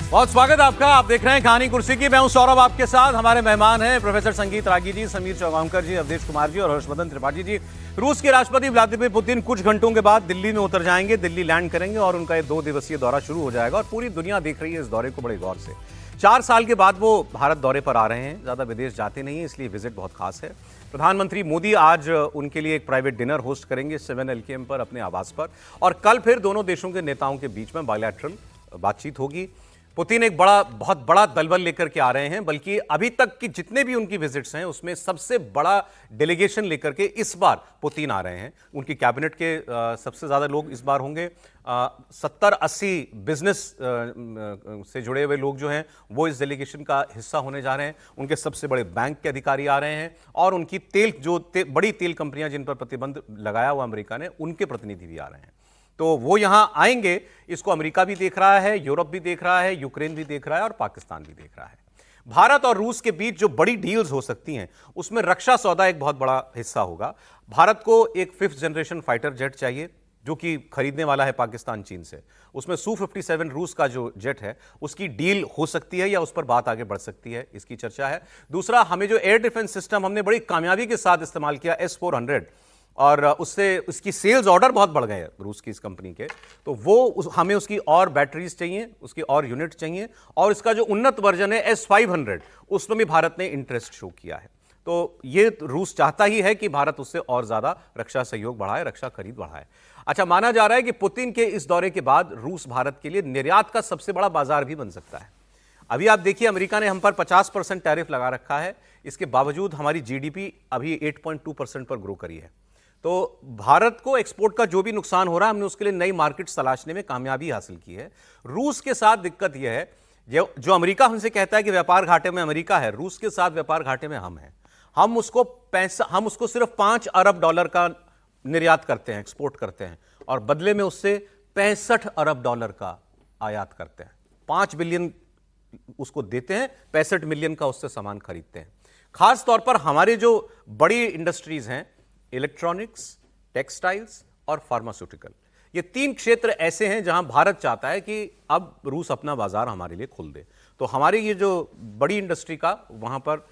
बहुत स्वागत आपका। आप देख रहे हैं कहानी कुर्सी की। मैं हूं सौरभ, आपके साथ हमारे मेहमान हैं प्रोफेसर संगीत रागी जी, समीर चौगांवकर जी, अवधेश कुमार जी और हर्षवर्धन त्रिपाठी जी। रूस के राष्ट्रपति व्लादिमीर पुतिन कुछ घंटों के बाद दिल्ली में उतर जाएंगे, दिल्ली लैंड करेंगे और उनका ये 2 दिवसीय दौरा शुरू हो जाएगा और पूरी दुनिया देख रही है इस दौरे को बड़े गौर से। 4 साल के बाद वो भारत दौरे पर आ रहे हैं, ज्यादा विदेश जाते नहीं है, इसलिए विजिट बहुत खास है। प्रधानमंत्री मोदी आज उनके लिए एक प्राइवेट डिनर होस्ट करेंगे 7 LKM पर अपने आवास पर, और कल फिर दोनों देशों के नेताओं के बीच में बायलैटरल बातचीत होगी। पुतिन एक बहुत बड़ा दलबल लेकर के आ रहे हैं, बल्कि अभी तक की जितने भी उनकी विजिट्स हैं उसमें सबसे बड़ा डेलीगेशन लेकर के इस बार पुतिन आ रहे हैं। उनकी कैबिनेट के सबसे ज्यादा लोग इस बार होंगे। 70-80 बिजनेस से जुड़े हुए लोग जो हैं वो इस डेलीगेशन का हिस्सा होने जा रहे हैं। उनके सबसे बड़े बैंक के अधिकारी आ रहे हैं और उनकी बड़ी तेल कंपनियां जिन पर प्रतिबंध लगाया हुआ अमेरिका ने, उनके प्रतिनिधि भी आ रहे हैं। तो वो यहां आएंगे। इसको अमेरिका भी देख रहा है, यूरोप भी देख रहा है, यूक्रेन भी देख रहा है और पाकिस्तान भी देख रहा है। भारत और रूस के बीच जो बड़ी डील्स हो सकती हैं उसमें रक्षा सौदा एक बहुत बड़ा हिस्सा होगा। भारत को एक 5th जनरेशन फाइटर जेट चाहिए जो कि खरीदने वाला है पाकिस्तान चीन से। उसमें Su-57 रूस का जो जेट है उसकी डील हो सकती है या उस पर बात आगे बढ़ सकती है, इसकी चर्चा है। दूसरा, हमें जो एयर डिफेंस सिस्टम हमने बड़ी कामयाबी के साथ इस्तेमाल किया S-400, और उससे उसकी सेल्स ऑर्डर बहुत बढ़ गए रूस की इस कंपनी के, तो हमें उसकी और बैटरीज चाहिए, उसकी और यूनिट चाहिए, और इसका जो उन्नत वर्जन है S-500 उसमें भी भारत ने इंटरेस्ट शो किया है। तो ये रूस चाहता ही है कि भारत उससे और ज्यादा रक्षा सहयोग बढ़ाए, रक्षा खरीद बढ़ाए। अच्छा, माना जा रहा है कि पुतिन के इस दौरे के बाद रूस भारत के लिए निर्यात का सबसे बड़ा बाजार भी बन सकता है। अभी आप देखिए, अमेरिका ने हम पर 50% टैरिफ लगा रखा है, इसके बावजूद हमारी GDP अभी 8.2% पर ग्रो करी है। तो भारत को एक्सपोर्ट का जो भी नुकसान हो रहा है, हमने उसके लिए नई मार्केट तलाशने में कामयाबी हासिल की है। रूस के साथ दिक्कत यह है, जो अमेरिका हमसे कहता है कि व्यापार घाटे में अमेरिका है, रूस के साथ व्यापार घाटे में हम हैं। हम उसको सिर्फ $5 अरब का निर्यात करते हैं, एक्सपोर्ट करते हैं, और बदले में उससे $65 अरब का आयात करते हैं। 5 बिलियन उसको देते हैं, 65 मिलियन का उससे सामान खरीदते हैं। खास तौर पर हमारे जो बड़ी इंडस्ट्रीज हैं, इलेक्ट्रॉनिक्स, टेक्सटाइल्स और फार्मास्यूटिकल, ये 3 क्षेत्र ऐसे हैं जहां भारत चाहता है कि अब रूस अपना बाजार हमारे लिए खोल दे। तो हमारी ये जो बड़ी इंडस्ट्री का वहां पर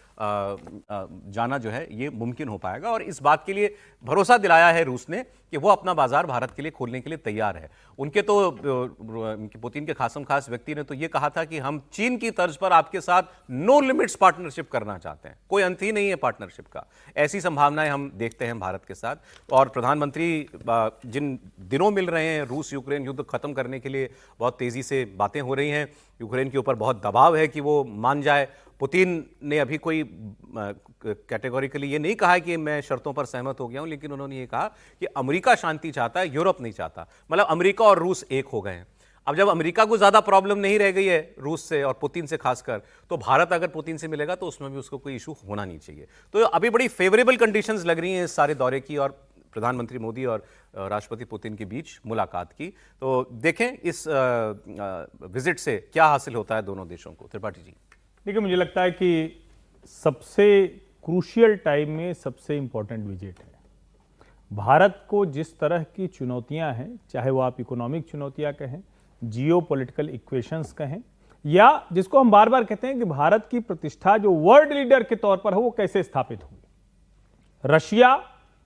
जाना जो है ये मुमकिन हो पाएगा, और इस बात के लिए भरोसा दिलाया है रूस ने कि वो अपना बाजार भारत के लिए खोलने के लिए तैयार है। उनके पुतिन के खासम खास व्यक्ति ने तो ये कहा था कि हम चीन की तर्ज पर आपके साथ नो लिमिट्स पार्टनरशिप करना चाहते हैं, कोई अंत ही नहीं है पार्टनरशिप का। ऐसी संभावनाएं हम देखते हैं भारत के साथ। और प्रधानमंत्री जिन दिनों मिल रहे हैं, रूस यूक्रेन युद्ध खत्म करने के लिए बहुत तेजी से बातें हो रही हैं, यूक्रेन के ऊपर बहुत दबाव है कि वो मान जाए। पुतिन ने अभी कोई कैटेगोरिकली ये नहीं कहा है कि मैं शर्तों पर सहमत हो गया हूं, लेकिन उन्होंने ये कहा कि अमेरिका शांति चाहता है, यूरोप नहीं चाहता। मतलब अमेरिका और रूस एक हो गए हैं। अब जब अमेरिका को ज्यादा प्रॉब्लम नहीं रह गई है रूस से और पुतिन से खासकर, तो भारत अगर पुतिन से मिलेगा तो उसमें भी उसको कोई इशू होना नहीं चाहिए। तो अभी बड़ी फेवरेबल कंडीशंस लग रही हैं इस सारे दौरे की और प्रधानमंत्री मोदी और राष्ट्रपति पुतिन के बीच मुलाकात की। तो देखें इस विजिट से क्या हासिल होता है दोनों देशों को। त्रिपाठी जी। देखिए, मुझे लगता है कि सबसे क्रूशियल टाइम में सबसे इंपॉर्टेंट विजिट है। भारत को जिस तरह की चुनौतियां हैं, चाहे वो आप इकोनॉमिक चुनौतियां कहें, जियोपॉलिटिकल इक्वेशंस कहें, या जिसको हम बार बार कहते हैं कि भारत की प्रतिष्ठा जो वर्ल्ड लीडर के तौर पर है वो कैसे स्थापित हुई। रशिया,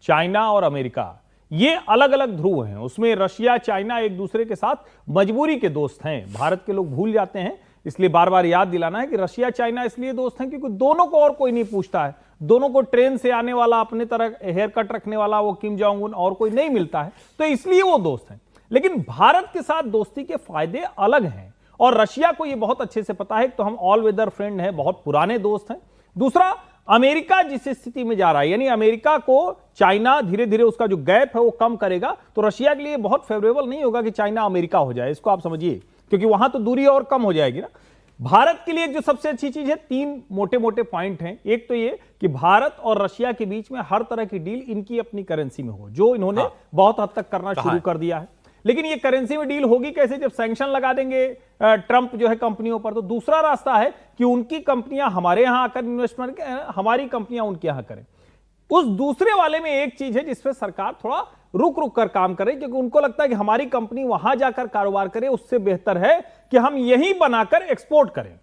चाइना और अमेरिका ये अलग अलग ध्रुव हैं। उसमें रशिया, चाइना एक दूसरे के साथ मजबूरी के दोस्त हैं। भारत के लोग भूल जाते हैं, इसलिए बार बार याद दिलाना है कि रशिया चाइना इसलिए दोस्त हैं क्योंकि दोनों को और कोई नहीं पूछता है। दोनों को ट्रेन से आने वाला, अपने तरह हेयर कट रखने वाला वो किम जोंग उन और कोई नहीं मिलता है, तो इसलिए वो दोस्त हैं। लेकिन भारत के साथ दोस्ती के फायदे अलग हैं और रशिया को ये बहुत अच्छे से पता है। तो हम ऑल वेदर फ्रेंड हैं, बहुत पुराने दोस्त हैं। दूसरा, अमेरिका जिस स्थिति में जा रहा है, यानी अमेरिका को चाइना धीरे धीरे उसका जो गैप है वो कम करेगा, तो रशिया के लिए बहुत फेवरेबल नहीं होगा कि चाइना अमेरिका हो जाए। इसको आप समझिए, क्योंकि वहां तो दूरी और कम हो जाएगी ना। भारत के लिए जो सबसे अच्छी चीज है, 3 मोटे मोटे पॉइंट हैं। एक तो ये कि भारत और रशिया के बीच में हर तरह की डील इनकी अपनी करेंसी में हो, जो इन्होंने बहुत हद तक करना शुरू कर दिया है। लेकिन ये करेंसी में डील होगी कैसे? जब सैंक्शन लगा देंगे ट्रंप जो है कंपनियों पर। तो दूसरा रास्ता है कि उनकी कंपनियां हमारे यहां आकर इन्वेस्टमेंट, हमारी कंपनियां उनके यहां करें। उस दूसरे वाले में एक चीज है जिसपे सरकार थोड़ा रुक रुक कर काम करें, क्योंकि उनको लगता है कि हमारी कंपनी वहां जाकर कारोबार करे उससे बेहतर है कि हम यहीं बनाकर एक्सपोर्ट करें।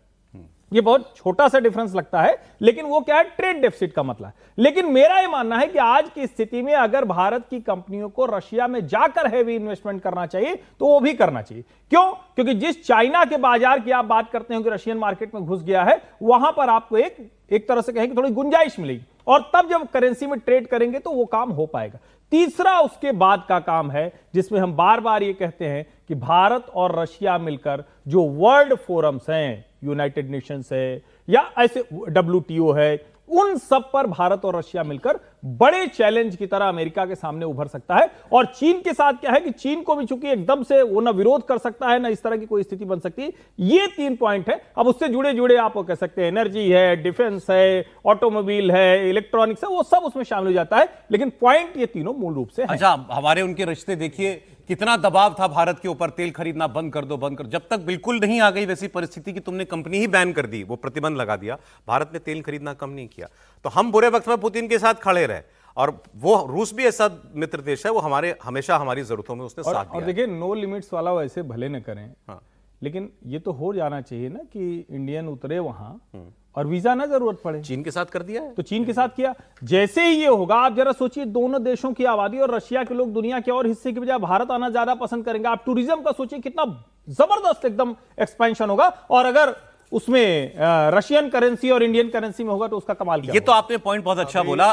ये बहुत छोटा सा डिफरेंस लगता है, लेकिन वो क्या है, ट्रेड डेफिसिट का मतलब है। लेकिन मेरा ये मानना है कि आज की स्थिति में अगर भारत की कंपनियों को रशिया में जाकर हैवी इन्वेस्टमेंट करना चाहिए तो वो भी करना चाहिए। क्यों? क्योंकि जिस चाइना के बाजार की आप बात करते हो कि रशियन मार्केट में घुस गया है, वहां पर आपको एक तरह से कहें कि थोड़ी गुंजाइश मिलेगी, और तब जब करेंसी में ट्रेड करेंगे तो वो काम हो पाएगा। तीसरा उसके बाद का काम है जिसमें हम बार बार ये कहते हैं कि भारत और रशिया मिलकर जो वर्ल्ड फोरम्स हैं, यूनाइटेड नेशंस है या ऐसे WTO है, उन सब पर भारत और रशिया मिलकर बड़े चैलेंज की तरह अमेरिका के सामने उभर सकता है। और चीन के साथ क्या है कि चीन को भी चूंकि एकदम से वो ना विरोध कर सकता है, ना इस तरह की कोई स्थिति बन सकती है। ये 3 पॉइंट है। अब उससे जुड़े जुड़े आप कह सकते हैं एनर्जी है, डिफेंस है, ऑटोमोबाइल है, इलेक्ट्रॉनिक्स है, वो सब उसमें शामिल हो जाता है, लेकिन पॉइंट ये तीनों मूल रूप से है। अच्छा, हमारे उनके रिश्ते देखिए, कितना दबाव था भारत के ऊपर, तेल खरीदना बंद कर दो, बंद कर। जब तक बिल्कुल नहीं आ गई वैसी परिस्थिति कि तुमने कंपनी ही बैन कर दी, वो प्रतिबंध लगा दिया, भारत ने तेल खरीदना कम नहीं किया। तो हम बुरे वक्त में पुतिन के साथ खड़े रहे, और वो रूस भी ऐसा मित्र देश है, वो हमेशा हमारी जरूरतों में उसने साथ दिया। और देखिए, नो लिमिट्स वाला वैसे भले न करें, हाँ। लेकिन ये तो हो जाना चाहिए ना कि इंडियन उतरे वहां और वीजा ना जरूरत पड़े। चीन के साथ कर दिया है, तो चीन के साथ किया। जैसे ही ये होगा, आप जरा सोचिए, दोनों देशों की आबादी और रशिया के लोग दुनिया के और हिस्से की बजाय भारत आना ज्यादा पसंद करेंगे। आप टूरिज्म का सोचिए, कितना जबरदस्त एकदम एक्सपेंशन होगा। और अगर उसमें रशियन करेंसी और इंडियन करेंसी में होगा तो उसका कमाल क्या ये होगा। तो आपने पॉइंट बहुत अच्छा बोला।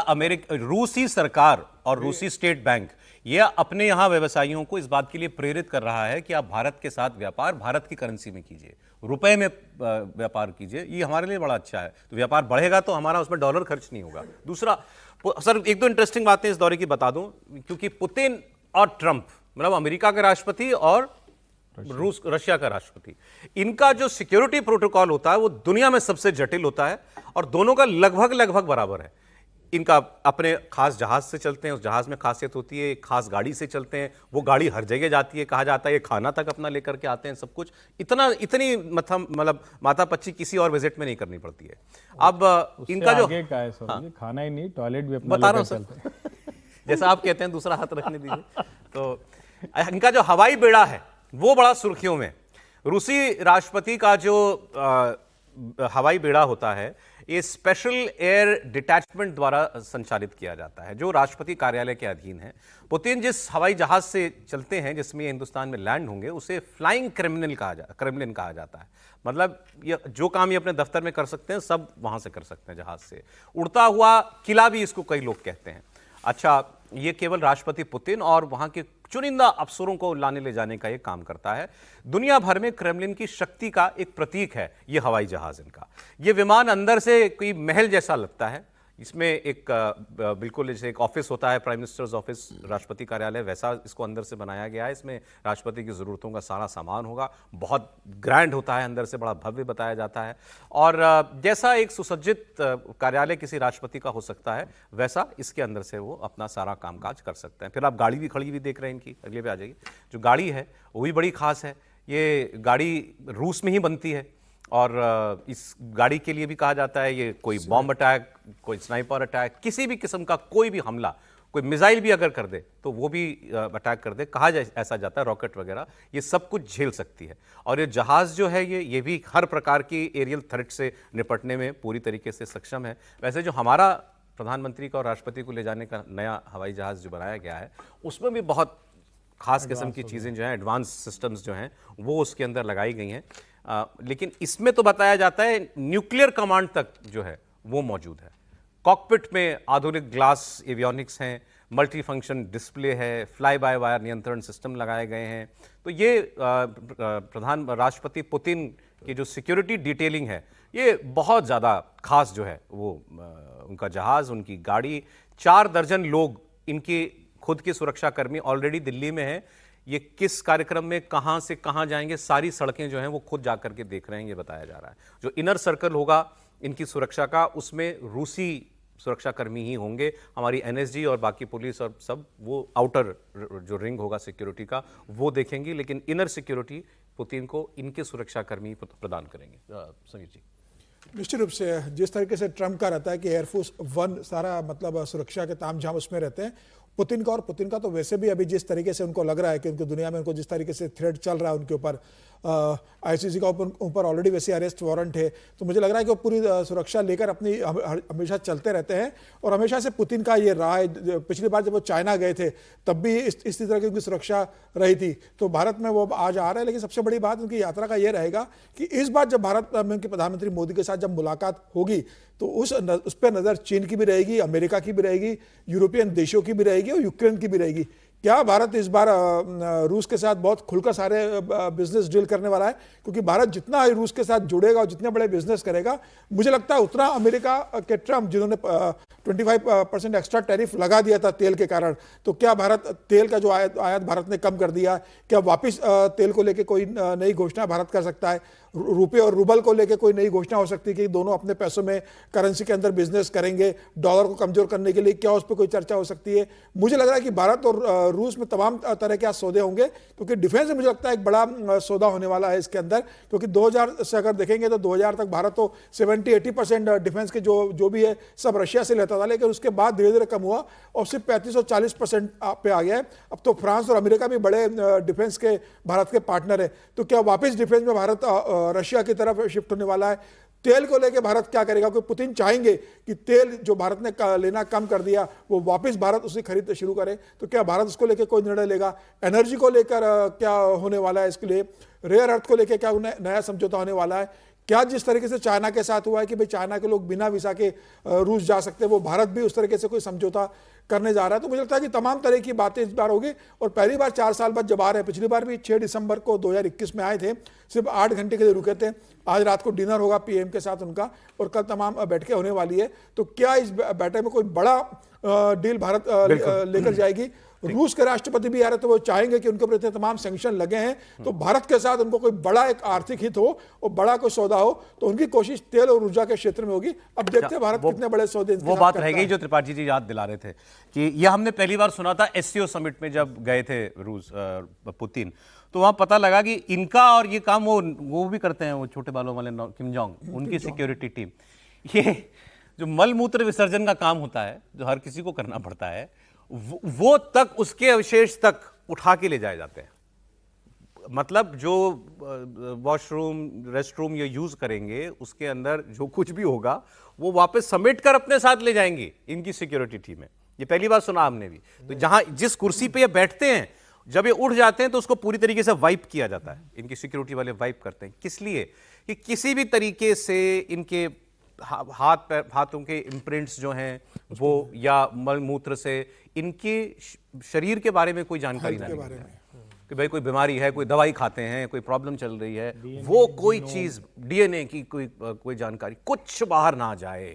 रूसी सरकार और रूसी स्टेट बैंक ये अपने यहां व्यवसायियों को इस बात के लिए प्रेरित कर रहा है कि आप भारत के साथ व्यापार भारत की करेंसी में कीजिए, रुपए में व्यापार कीजिए। ये हमारे लिए बड़ा अच्छा है। तो व्यापार बढ़ेगा तो हमारा उसमें डॉलर खर्च नहीं होगा। दूसरा, सर एक दो इंटरेस्टिंग बातें इस दौरे की बता दूं, क्योंकि पुतिन और ट्रंप, मतलब अमेरिका के राष्ट्रपति और रशिया का राष्ट्रपति, इनका जो सिक्योरिटी प्रोटोकॉल होता है वो दुनिया में सबसे जटिल होता है, और दोनों का लगभग लगभग बराबर है। इनका अपने खास जहाज से चलते हैं, उस जहाज में खासियत होती है, एक खास गाड़ी से चलते हैं, वो गाड़ी हर जगह जाती है, कहा जाता है ये खाना तक अपना लेकर के आते हैं, सब कुछ इतनी मतलब माता पच्ची किसी और विजिट में नहीं करनी पड़ती है। अब इनका जो खाना ही नहीं, टॉयलेट भी अपना बता रहा हूं सर जैसा आप कहते हैं, दूसरा हाथ रखने दीजिए। तो इनका जो हवाई बेड़ा है वो बड़ा सुर्खियों में। रूसी राष्ट्रपति का जो हवाई बेड़ा होता है, ये स्पेशल एयर डिटैचमेंट द्वारा संचालित किया जाता है, जो राष्ट्रपति कार्यालय के अधीन है। पुतिन जिस हवाई जहाज से चलते हैं, जिसमें हिंदुस्तान में लैंड होंगे, उसे फ्लाइंग क्रेमलिन कहा जाता है। मतलब ये जो काम ये अपने दफ्तर में कर सकते हैं, सब वहां से कर सकते हैं जहाज से। उड़ता हुआ किला भी इसको कई लोग कहते हैं। अच्छा, ये केवल राष्ट्रपति पुतिन और वहां के चुनिंदा अफसरों को लाने ले जाने का ये काम करता है। दुनिया भर में क्रेमलिन की शक्ति का एक प्रतीक है ये हवाई जहाज इनका। ये विमान अंदर से कोई महल जैसा लगता है। इसमें एक बिल्कुल जैसे एक ऑफिस होता है, प्राइम मिनिस्टर्स ऑफिस, राष्ट्रपति कार्यालय, वैसा इसको अंदर से बनाया गया है। इसमें राष्ट्रपति की ज़रूरतों का सारा सामान होगा। बहुत ग्रैंड होता है, अंदर से बड़ा भव्य बताया जाता है। और जैसा एक सुसज्जित कार्यालय किसी राष्ट्रपति का हो सकता है, वैसा इसके अंदर से वो अपना सारा कामकाज कर सकते हैं। फिर आप गाड़ी भी खड़ी हुई देख रहे हैं इनकी, अगले पे आ जाइए। जो गाड़ी है वो भी बड़ी खास है। ये गाड़ी रूस में ही बनती है, और इस गाड़ी के लिए भी कहा जाता है ये कोई बॉम्ब अटैक, कोई स्नाइपर अटैक, किसी भी किस्म का कोई भी हमला, कोई मिसाइल भी अगर कर दे तो वो भी अटैक कर दे, कहा जाए ऐसा जाता है, रॉकेट वगैरह, ये सब कुछ झेल सकती है। और ये जहाज़ जो है ये भी हर प्रकार की एरियल थ्रेट से निपटने में पूरी तरीके से सक्षम है। वैसे जो हमारा प्रधानमंत्री का और राष्ट्रपति को ले जाने का नया हवाई जहाज़ जो बनाया गया है, उसमें भी बहुत खास किस्म की चीज़ें जो हैं, एडवांस सिस्टम्स जो हैं वो उसके अंदर लगाई गई हैं। लेकिन इसमें तो बताया जाता है न्यूक्लियर कमांड तक जो है वो मौजूद है। कॉकपिट में आधुनिक ग्लास एवियोनिक्स हैं, मल्टी फंक्शन डिस्प्ले है, फ्लाई बाय वायर नियंत्रण सिस्टम लगाए गए हैं। तो ये राष्ट्रपति पुतिन की जो सिक्योरिटी डिटेलिंग है, ये बहुत ज़्यादा खास जो है वो उनका जहाज़, उनकी गाड़ी, 4 दर्जन लोग इनके खुद के सुरक्षाकर्मी ऑलरेडी दिल्ली में हैं। ये किस कार्यक्रम में कहां से कहां जाएंगे, सारी सड़कें जो हैं वो खुद जाकर के देख रहे हैं, ये बताया जा रहा है। जो इनर सर्कल होगा इनकी सुरक्षा का, उसमें रूसी सुरक्षाकर्मी ही होंगे। हमारी एनएसजी और बाकी पुलिस और सब वो आउटर जो रिंग होगा सिक्योरिटी का वो देखेंगी, लेकिन इनर सिक्योरिटी पुतिन को इनके सुरक्षाकर्मी प्रदान करेंगे। समीर जी, निश्चित रूप से जिस तरीके से ट्रंप का रहता है कि एयरफोर्स 1 सारा मतलब सुरक्षा के तामझाम उसमें रहते हैं, पुतिन का, और पुतिन का तो वैसे भी अभी जिस तरीके से उनको लग रहा है कि उनकी दुनिया में उनको जिस तरीके से थ्रेट चल रहा है उनके ऊपर, आईसीसी का ऊपर ऑलरेडी वैसे अरेस्ट वारंट है, तो मुझे लग रहा है कि वो पूरी सुरक्षा लेकर अपनी हमेशा चलते रहते हैं। और हमेशा से पुतिन का ये रहा है, पिछली बार जब वो चाइना गए थे तब भी इसी तरह की उनकी सुरक्षा रही थी। तो भारत में वो आज आ रहे हैं, लेकिन सबसे बड़ी बात उनकी यात्रा का ये रहेगा कि इस बार जब भारत में उनके प्रधानमंत्री मोदी के साथ जब मुलाकात होगी तो उस पर नज़र चीन की भी रहेगी, अमेरिका की भी रहेगी, यूरोपियन देशों की भी रहेगी और यूक्रेन की भी रहेगी। क्या भारत इस बार रूस के साथ बहुत खुलकर सारे बिजनेस डील करने वाला है? क्योंकि भारत जितना रूस के साथ जुड़ेगा और जितने बड़े बिजनेस करेगा, मुझे लगता है उतना अमेरिका के ट्रम्प जिन्होंने 25% एक्स्ट्रा टैरिफ लगा दिया था तेल के कारण, तो क्या भारत तेल का जो आयात भारत ने कम कर दिया, क्या वापस तेल को लेके कोई नई घोषणा भारत कर सकता है? रुपये और रूबल को लेके कोई नई घोषणा हो सकती है कि दोनों अपने पैसों में करेंसी के अंदर बिजनेस करेंगे, डॉलर को कमजोर करने के लिए क्या उस पर कोई चर्चा हो सकती है? मुझे लग रहा है कि भारत और रूस में तमाम तरह के सौदे होंगे, क्योंकि डिफेंस में मुझे लगता है एक बड़ा सौदा होने वाला है इसके अंदर, क्योंकि 2000 से अगर देखेंगे तो 2000 तक भारत तो 70-80% डिफेंस के जो भी है सब रशिया से लेता था, लेकिन उसके बाद धीरे धीरे कम हुआ और सिर्फ 35 और 40% पे आ गया है। अब तो फ्रांस और अमेरिका भी बड़े डिफेंस के भारत के पार्टनर है, तो क्या वापस डिफेंस में भारत रशिया की तरफ शिफ्ट होने वाला है? तेल को लेकर भारत क्या करेगा? क्योंकि पुतिन चाहेंगे कि तेल जो भारत ने लेना कम कर दिया वो वापस भारत उसे खरीद शुरू करे, तो क्या भारत उसको लेकर कोई निर्णय लेगा? एनर्जी को लेकर क्या होने वाला है इसके लिए? रेयर अर्थ को लेकर क्या नया समझौता होने वाला है? क्या जिस तरीके से चाइना के साथ हुआ है कि भाई चाइना के लोग बिना वीजा के रूस जा सकते हैं, वो भारत भी उस तरीके से कोई समझौता करने जा रहा है? तो मुझे लगता है कि तमाम तरह की बातें इस बार होगी, और पहली बार 4 साल बाद जब आ रहे हैं, पिछली बार भी 6 दिसंबर को 2021 में आए थे, सिर्फ 8 घंटे के लिए रुके थे। आज रात को डिनर होगा पीएम के साथ उनका, और कल तमाम बैठकें होने वाली है। तो क्या इस बैठक में कोई बड़ा डील भारत लेकर जाएगी? रूस के राष्ट्रपति भी आ रहे, तो वो चाहेंगे कि उनके प्रति तमाम सैंक्शन लगे हैं, तो भारत के साथ उनको कोई बड़ा एक आर्थिक हित हो और बड़ा कोई सौदा हो, तो उनकी कोशिश तेल और ऊर्जा के क्षेत्र में होगी। अब देखते हैं भारत कितने बड़े सौदे। वो बात रह गई जो त्रिपाठी जी याद दिला रहे थे कि यह हमने पहली बार सुना था एससीओ समिट में जब गए थे रूस पुतिन, तो वहां पता लगा कि इनका और ये काम वो भी करते हैं, वो छोटे बालों वाले किम जोंग, उनकी सिक्योरिटी टीम। ये जो मल मूत्र विसर्जन का काम होता है जो हर किसी को करना पड़ता है, वो तक उसके अवशेष तक उठा के ले जाए जाते हैं। मतलब जो वॉशरूम रेस्ट रूम ये यूज करेंगे उसके अंदर जो कुछ भी होगा वो वापस समेट कर अपने साथ ले जाएंगे इनकी सिक्योरिटी टीम में। ये पहली बार सुना हमने भी। तो जहां जिस कुर्सी पे ये बैठते हैं, जब ये उठ जाते हैं तो उसको पूरी तरीके से वाइप किया जाता है। इनकी सिक्योरिटी वाले वाइप करते हैं। किस लिए? कि किसी भी तरीके से इनके हाथों के इम्प्रिंट्स जो हैं वो या मल मूत्र से इनके शरीर के बारे में कोई जानकारी ना मिले कि भाई कोई बीमारी है, कोई दवाई खाते हैं, कोई प्रॉब्लम चल रही है, वो कोई चीज डीएनए की कोई जानकारी कुछ बाहर ना जाए।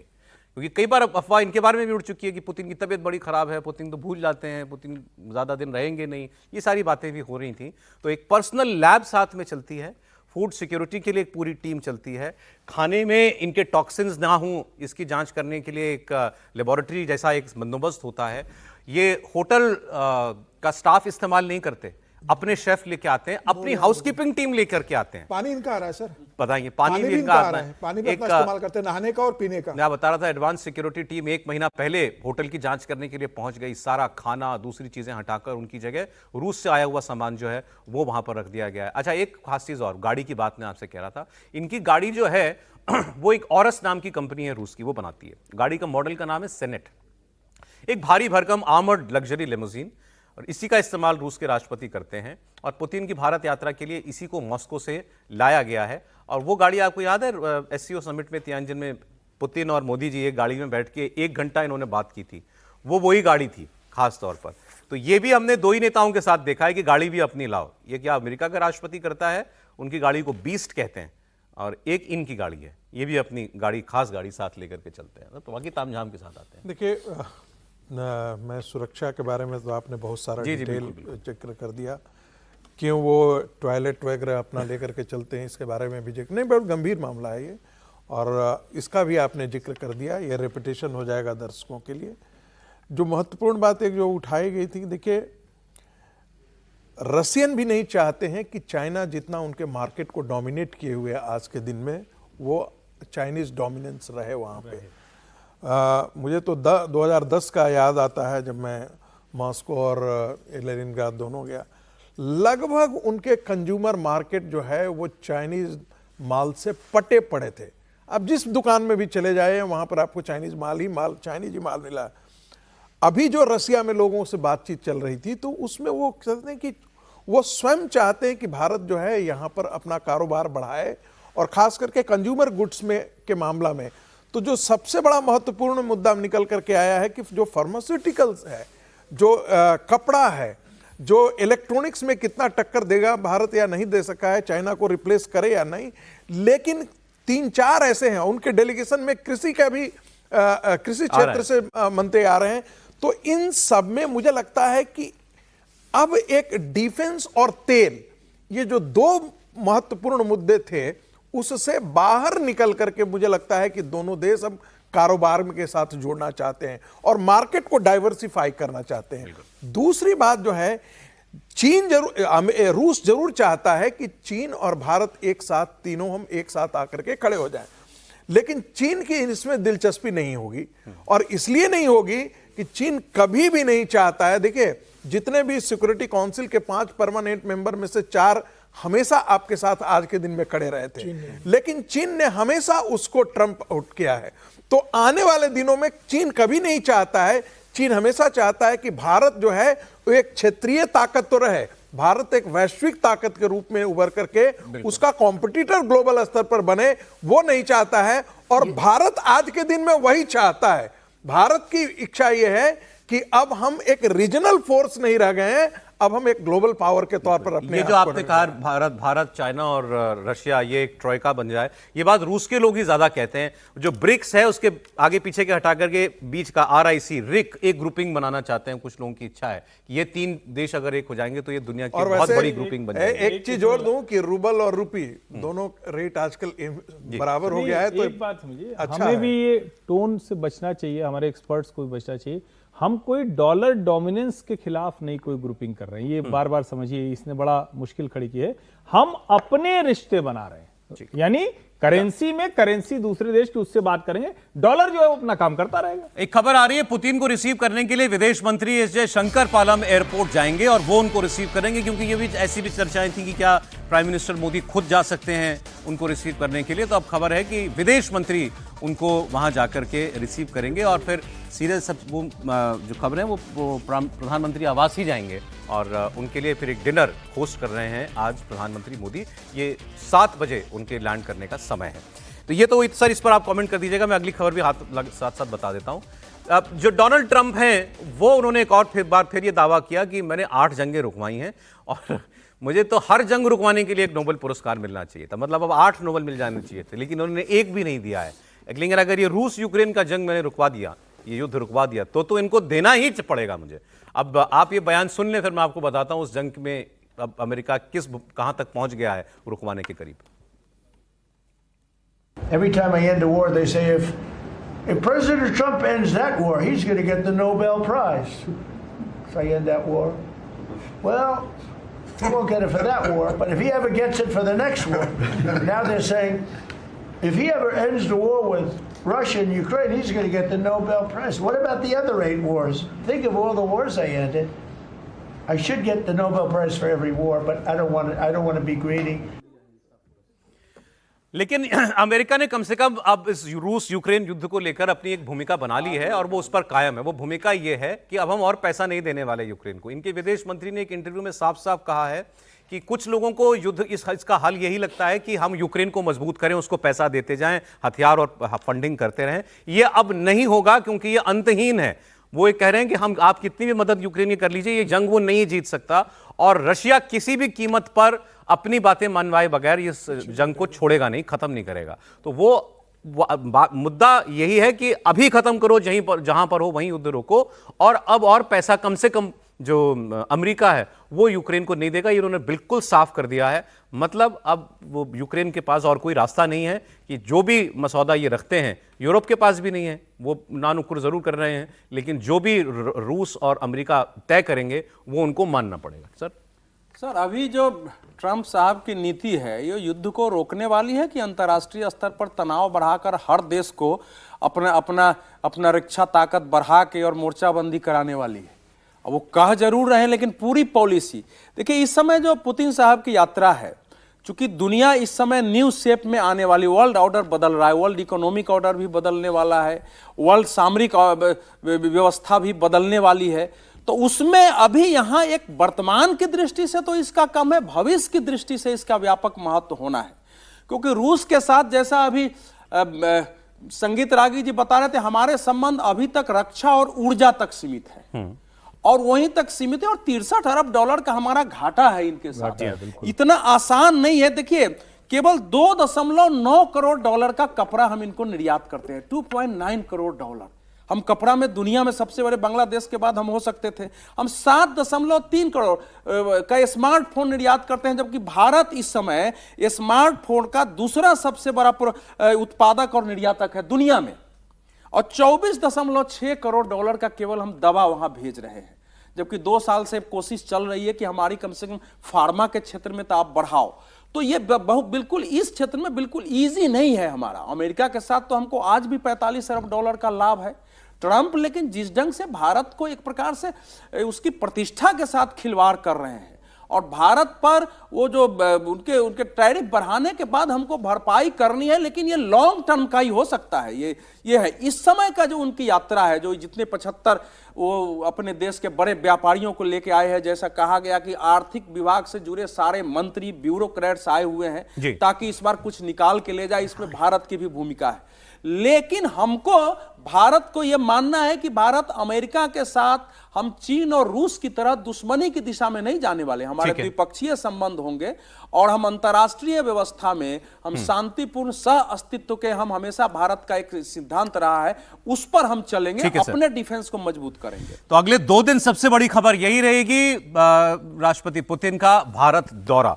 क्योंकि कई बार अफवाह इनके बारे में भी उड़ चुकी है कि पुतिन की तबीयत बड़ी खराब है, पुतिन तो भूल जाते हैं, पुतिन ज्यादा दिन रहेंगे नहीं, ये सारी बातें भी हो रही थी। तो एक पर्सनल लैब साथ में चलती है, फूड सिक्योरिटी के लिए एक पूरी टीम चलती है, खाने में इनके टॉक्सिन्स ना हों इसकी जांच करने के लिए एक लेबोरेटरी जैसा एक बंदोबस्त होता है। ये होटल का स्टाफ इस्तेमाल नहीं करते, अपने शेफ लेके आते हैं, अपनी हाउसकीपिंग टीम लेकर के आते हैं। पानी इनका आ रहा है सर, बताइए। पानी भी इनका आता है, पानी भी अपना इस्तेमाल करते हैं नहाने का और पीने का। मैं बता रहा था, एडवांस सिक्योरिटी टीम 1 महीना पहले होटल की जांच करने के लिए पहुंच गई। सारा खाना दूसरी चीजें हटाकर उनकी जगह रूस से आया हुआ सामान जो है वो वहां पर रख दिया गया है। अच्छा, एक खास चीज और, गाड़ी की बात मैं आपसे कह रहा था। इनकी गाड़ी जो है वो एक ऑरस नाम की कंपनी है रूस की, वो बनाती है। गाड़ी का मॉडल का नाम है सेनेट, एक भारी भरकम आर्मर्ड लग्जरी लिमोजीन, और इसी का इस्तेमाल रूस के राष्ट्रपति करते हैं। और पुतिन की भारत यात्रा के लिए इसी को मॉस्को से लाया गया है। और वो गाड़ी आपको याद है एससीओ समिट में तियानजिन में पुतिन और मोदी जी एक गाड़ी में बैठ के 1 घंटा इन्होंने बात की थी, वो वही गाड़ी थी खास तौर पर। तो ये भी हमने 2 ही नेताओं के साथ देखा है कि गाड़ी भी अपनी लाओ। ये क्या अमेरिका का राष्ट्रपति करता है, उनकी गाड़ी को बीस्ट कहते हैं, और एक इनकी गाड़ी है, ये भी अपनी गाड़ी, खास गाड़ी साथ लेकर के चलते हैं। तो बाकी तामझाम के साथ आते हैं। देखिए, मैं सुरक्षा के बारे में तो आपने बहुत सारा डिटेल जिक्र कर दिया, क्यों वो टॉयलेट वगैरह अपना लेकर के चलते हैं, इसके बारे में भी जिक्र नहीं, बहुत गंभीर मामला है ये, और इसका भी आपने जिक्र कर दिया। ये रेपिटेशन हो जाएगा दर्शकों के लिए। जो महत्वपूर्ण बात एक जो उठाई गई थी, देखिए रशियन भी नहीं चाहते हैं कि चाइना जितना उनके मार्केट को डोमिनेट किए हुए आज के दिन में, वो चाइनीज डोमिनेंस रहे वहाँ पे। मुझे तो 2010 का याद आता है, जब मैं मॉस्को और लेनिनग्राद दोनों गया, लगभग उनके कंज्यूमर मार्केट जो है वो चाइनीज माल से पटे पड़े थे। अब जिस दुकान में भी चले जाए वहां पर आपको चाइनीज माल मिला। अभी जो रसिया में लोगों से बातचीत चल रही थी तो उसमें वो कहते हैं कि वो स्वयं चाहते हैं कि भारत जो है यहाँ पर अपना कारोबार बढ़ाए, और खास करके कंज्यूमर गुड्स में के मामला में तो जो सबसे बड़ा महत्वपूर्ण मुद्दा निकल करके आया है कि जो फार्मास्यूटिकल्स है, जो कपड़ा है, जो इलेक्ट्रॉनिक्स में कितना टक्कर देगा भारत या नहीं दे सका है, चाइना को रिप्लेस करे या नहीं। लेकिन 3-4 ऐसे हैं, उनके डेलीगेशन में कृषि का भी कृषि क्षेत्र से मंत्री आ रहे हैं। तो इन सब में मुझे लगता है कि अब एक डिफेंस और तेल, ये जो 2 महत्वपूर्ण मुद्दे थे, उससे बाहर निकल करके मुझे लगता है कि दोनों देश अब कारोबार के साथ जोड़ना चाहते हैं और मार्केट को डाइवर्सिफाई करना चाहते हैं। दूसरी बात जो है, रूस जरूर चाहता है कि चीन और भारत एक साथ, तीनों हम एक साथ आकर के खड़े हो जाएं, लेकिन चीन की इसमें दिलचस्पी नहीं होगी। और इसलिए नहीं होगी कि चीन कभी भी नहीं चाहता है, देखिए जितने भी सिक्योरिटी काउंसिल के 5 परमानेंट मेंबर में से 4 हमेशा आपके साथ आज के दिन में खड़े रहे थे, लेकिन चीन ने हमेशा उसको ट्रम्प आउट किया है। तो आने वाले दिनों में चीन कभी नहीं चाहता है, चीन हमेशा चाहता है कि भारत जो है वो एक क्षेत्रीय ताकत तो रहे, भारत एक वैश्विक ताकत के रूप में उभर करके उसका कॉम्पिटिटर ग्लोबल स्तर पर बने, वो नहीं चाहता है। और भारत आज के दिन में वही चाहता है। भारत की इच्छा यह है कि अब हम एक रीजनल फोर्स नहीं रह गए हैं, अब हम एक ग्लोबल पावर के तौर पर अपने ये जो आपने कहा भारत, चाइना और रशिया ये एक ट्रोइका बन जाए, ये बात रूस के लोग ही ज्यादा कहते हैं। जो ब्रिक्स है उसके आगे पीछे के हटा करके बीच का RIC रिक एक ग्रुपिंग बनाना चाहते हैं। कुछ लोगों की इच्छा है कि ये 3 देश अगर एक हो जाएंगे तो ये दुनिया की बहुत बड़ी ग्रुपिंग बन जाएगी। एक चीज जोड़ दूं कि रूबल और रुपी दोनों रेट आजकल बराबर हो गया है। तो एक बात समझिए, हमें भी ये टोन से बचना चाहिए, हमारे एक्सपर्ट्स को भी बचना चाहिए। हम कोई डॉलर डोमिनेंस के खिलाफ नहीं कोई ग्रुपिंग कर रहे हैं, ये बार बार समझिए, इसने बड़ा मुश्किल खड़ी की है। हम अपने रिश्ते बना रहे हैं, यानी करेंसी में करेंसी दूसरे देश की उससे बात करेंगे, डॉलर जो है वो अपना काम करता रहेगा। एक खबर आ रही है, पुतिन को रिसीव करने के लिए विदेश मंत्री एस जयशंकर पालम एयरपोर्ट जाएंगे और वो उनको रिसीव करेंगे, क्योंकि ये भी ऐसी भी चर्चाएं थी कि क्या प्राइम मिनिस्टर मोदी खुद जा सकते हैं उनको रिसीव करने के लिए। तो अब खबर है कि विदेश मंत्री उनको वहां जाकर के रिसीव करेंगे और फिर सीधे सब वो जो खबर है वो प्रधानमंत्री आवास ही जाएंगे और उनके लिए फिर एक डिनर होस्ट कर रहे हैं आज प्रधानमंत्री मोदी। ये 7 बजे उनके लैंड करने का समय है। तो ये तो सर, इस पर आप कमेंट कर दीजिएगा, मैं अगली खबर भी साथ साथ बता देता हूं। अब जो डोनाल्ड ट्रंप हैं वो उन्होंने एक और बार फिर ये दावा किया कि मैंने 8 जंगें रुकवाई हैं और मुझे तो हर जंग रुकवाने के लिए एक नोबेल पुरस्कार मिलना चाहिए था। मतलब अब 8 नोबेल मिल जाने चाहिए थे, लेकिन उन्होंने एक भी नहीं दिया है। लेकिन अगर ये रूस यूक्रेन का जंग मैंने रुकवा दिया, ये युद्ध रुकवा दिया, तो इनको देना ही पड़ेगा मुझे। अब आप ये बयान सुन लें, फिर मैं आपको बताता हूं उस जंग में अब अमेरिका कहां तक पहुंच गया है रुकवाने के करीब। Every time I end a war, they say if President Trump ends that war, he's going to get the Nobel Prize. If I end that war, well, he won't get it for that war, but if he ever gets it for the next war, now they're saying if he ever ends the war with Russia and Ukraine, he's going to get the Nobel Prize. What about the other 8 wars? Think of all the wars I ended. I should get the Nobel Prize for every war, but I don't want to be greedy. लेकिन America ने कम से कम अब इस रूस Ukraine युद्ध को लेकर अपनी एक भूमिका बना ली है और वो उस पर कायम है। वो भूमिका ये है कि अब हम और पैसा नहीं देने वाले यूक्रेन को। इनके विदेश मंत्री ने एक इंटरव्यू में साफ साफ कहा है कि कुछ लोगों को युद्ध इसका हल यही लगता है कि हम यूक्रेन को मजबूत करें, उसको पैसा देते जाएं, हथियार और फंडिंग करते रहें। ये अब नहीं होगा क्योंकि ये अंतहीन है। वो ये कह रहे हैं कि आप कितनी भी मदद यूक्रेन की कर लीजिए, ये जंग वो नहीं जीत सकता और रशिया किसी भी कीमत पर अपनी बातें मनवाए बगैर इस जंग को छोड़ेगा नहीं, खत्म नहीं करेगा। तो वो मुद्दा यही है कि अभी खत्म करो, जहां पर हो वहीं युद्ध रोको और अब और पैसा कम से कम जो अमेरिका है वो यूक्रेन को नहीं देगा। इन्होंने बिल्कुल साफ कर दिया है। मतलब अब वो यूक्रेन के पास और कोई रास्ता नहीं है कि जो भी मसौदा ये रखते हैं, यूरोप के पास भी नहीं है, वो नानुकुर जरूर कर रहे हैं, लेकिन जो भी रूस और अमेरिका तय करेंगे वो उनको मानना पड़ेगा। सर अभी जो ट्रंप साहब की नीति है ये युद्ध को रोकने वाली है कि अंतर्राष्ट्रीय स्तर पर तनाव बढ़ाकर हर देश को अपना रक्षा ताकत बढ़ा के और मोर्चाबंदी कराने वाली है? अब वो कह जरूर रहे हैं लेकिन पूरी पॉलिसी देखिए। इस समय जो पुतिन साहब की यात्रा है, चूंकि दुनिया इस समय न्यू शेप में आने वाली, वर्ल्ड ऑर्डर बदल रहा है, वर्ल्ड इकोनॉमिक ऑर्डर भी बदलने वाला है, वर्ल्ड सामरिक व्यवस्था भी बदलने वाली है, तो उसमें अभी यहाँ एक वर्तमान की दृष्टि से तो इसका कम है, भविष्य की दृष्टि से इसका व्यापक महत्व होना है। क्योंकि रूस के साथ जैसा अभी संगीत रागी जी बता रहे थे, हमारे संबंध अभी तक रक्षा और ऊर्जा तक सीमित है और वहीं तक सीमित है, और 63 अरब डॉलर का हमारा घाटा है इनके साथ। इतना आसान नहीं है। देखिए केवल 2.9 करोड़ डॉलर का कपड़ा हम इनको निर्यात करते हैं, 2.9 करोड़ डॉलर। हम कपड़ा में दुनिया में सबसे बड़े, बांग्लादेश के बाद हम हो सकते थे। हम 7.3 करोड़ का स्मार्टफोन निर्यात करते हैं, जबकि भारत इस समय स्मार्टफोन का दूसरा सबसे बड़ा उत्पादक और निर्यातक है दुनिया में, और 24.6 करोड़ डॉलर का केवल हम दवा वहां भेज रहे हैं। जबकि 2 साल से कोशिश चल रही है कि हमारी कम से कम फार्मा के क्षेत्र में तो आप बढ़ाओ। तो ये बहुत बिल्कुल इस क्षेत्र में बिल्कुल इजी नहीं है हमारा। अमेरिका के साथ तो हमको आज भी 45 अरब डॉलर का लाभ है। ट्रंप लेकिन जिस ढंग से भारत को एक प्रकार से उसकी प्रतिष्ठा के साथ खिलवाड़ कर रहे हैं, और भारत पर वो जो उनके टैरिफ बढ़ाने के बाद हमको भरपाई करनी है, लेकिन ये लॉन्ग टर्म का ही हो सकता है। ये है इस समय का जो उनकी यात्रा है, जो जितने 75 वो अपने देश के बड़े व्यापारियों को लेके आए हैं, जैसा कहा गया कि आर्थिक विभाग से जुड़े सारे मंत्री ब्यूरोक्रेट्स आए हुए हैं ताकि इस बार कुछ निकाल के ले जाए, इसमें भारत की भी भूमिका है। लेकिन हमको भारत को यह मानना है कि भारत अमेरिका के साथ हम चीन और रूस की तरह दुश्मनी की दिशा में नहीं जाने वाले। हमारे द्विपक्षीय संबंध होंगे और हम अंतर्राष्ट्रीय व्यवस्था में हम शांतिपूर्ण सह अस्तित्व के, हम हमेशा भारत का एक सिद्धांत रहा है, उस पर हम चलेंगे, अपने डिफेंस को मजबूत करेंगे। तो अगले 2 दिन सबसे बड़ी खबर यही रहेगी, राष्ट्रपति पुतिन का भारत दौरा।